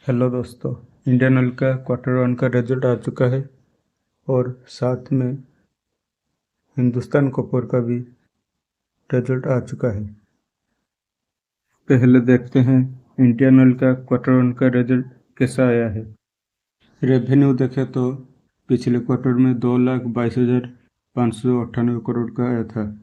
Hello दोस्तों। Indian oil का Q1 का रिजल्ट आ चुका है और साथ में हिंदुस्तान कॉपर का भी रिजल्ट आ चुका है। पहले देखते हैं इंडियन ऑयल का Q1 का रिजल्ट कैसा आया है। रेवेन्यू देखें तो पिछले क्वार्टर में 2,22,598 करोड़ का आया था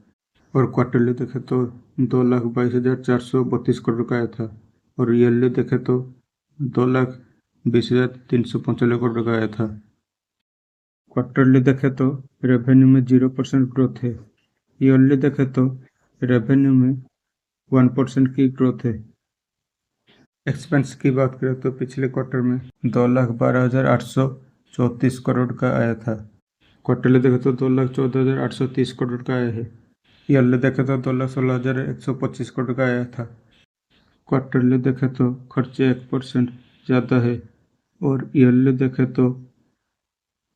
और क्वार्टरली देखें तो 2,22,432 करोड़ का आया था और ईयरली देखें तो 2,20,395 करोड़ का आया था। क्वार्टरली देखें तो रेवेन्यू में 0% ग्रोथ है। ईयरली देखें तो रेवेन्यू में 1% की ग्रोथ है। एक्सपेंस की बात करें तो पिछले क्वार्टर में 2,12,834 करोड़ का आया था। क्वार्टरली देखें तो 2,14,830 करोड़ का आया है। ईयरली देखें तो 2,16,125 करोड़ का आया था। क्वार्टरली देखें तो खर्चे 1% ज़्यादा है और ईयरली देखें तो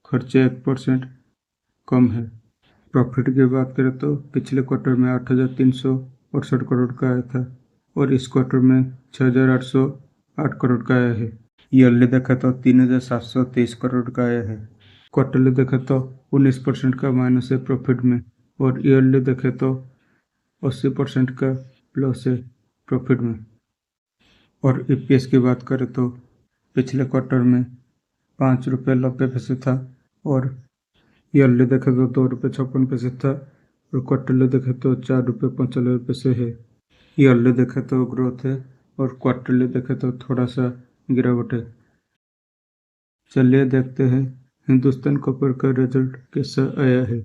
खर्चे 1% कम है। प्रॉफिट की बात करें तो पिछले क्वार्टर में 8,368 करोड़ का आया था और इस क्वार्टर में 6,808 करोड़ का आया है। ईयरली देखा तो 3,730 करोड़ का आया है। क्वार्टरली देखे तो 19% का माइनस है प्रॉफिट में और ईयरली देखे तो 80% का प्लस है प्रॉफिट में। और EPS की बात करें तो पिछले क्वार्टर में 5 रुपये 90 पैसे था और ईयरली देखे तो 2 रुपये 56 पैसे था और क्वार्टरली देखे तो 4 रुपये 95 पैसे है। ईयरली देखे तो ग्रोथ है और क्वार्टरली देखे तो थोड़ा सा गिरावट है। चलिए देखते हैं हिंदुस्तान कॉपर का रिजल्ट कैसा आया है।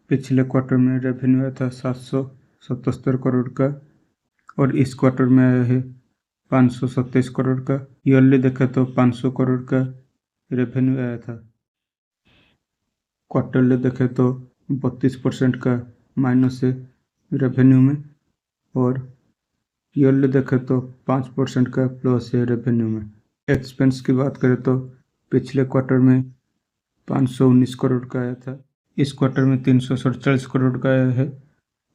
पिछले क्वार्टर में रेवेन्यू आया था 777 करोड़ का और इस क्वार्टर में आया है 527 करोड़ का। ईयरली देखा तो 500 करोड़ का रेवेन्यू आया था। क्वार्टरली देखे तो 32% का माइनस है रेवेन्यू में और ईयरली देखे तो 5% का प्लस है रेवेन्यू में। एक्सपेंस की बात करें तो पिछले क्वार्टर में 519 करोड़ का आया था, इस क्वार्टर में 347 करोड़ का आया है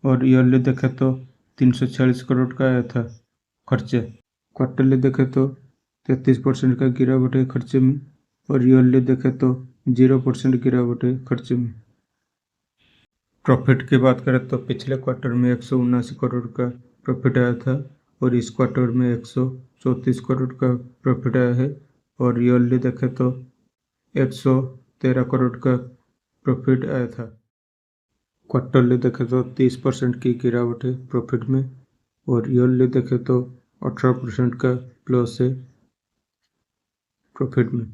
और ईयरली देखे तो 346 करोड़ का आया था खर्चे। क्वार्टरली देखे तो 33% का गिरावट है खर्चे में और ईयरली देखे तो 0% गिरावट है खर्चे में। प्रॉफिट की बात करें तो पिछले क्वार्टर में 179 करोड़ का प्रॉफिट आया था और इस क्वार्टर में 134 करोड़ का प्रॉफिट आया है और ईयरली देखे तो 113 करोड़ का प्रॉफिट आया था। क्वार्टरली देखे तो 30% की गिरावट है प्रॉफिट में और ईयरली देखे तो 18% का प्लस है प्रॉफिट में।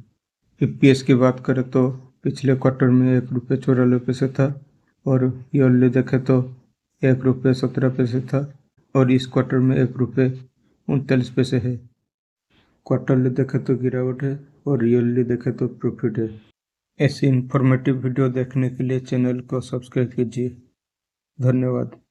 EPS की बात करें तो पिछले क्वार्टर में 1 रुपये 94 पैसे था और ईयरली देखे तो 1 रुपये 17 पैसे था और इस क्वार्टर में 1 रुपये 39 पैसे है। क्वार्टरली देखे तो गिरावट है और ईयरली देखे तो प्रॉफिट है। ऐसी इन्फॉर्मेटिव वीडियो देखने के लिए चैनल को सब्सक्राइब कीजिए। धन्यवाद।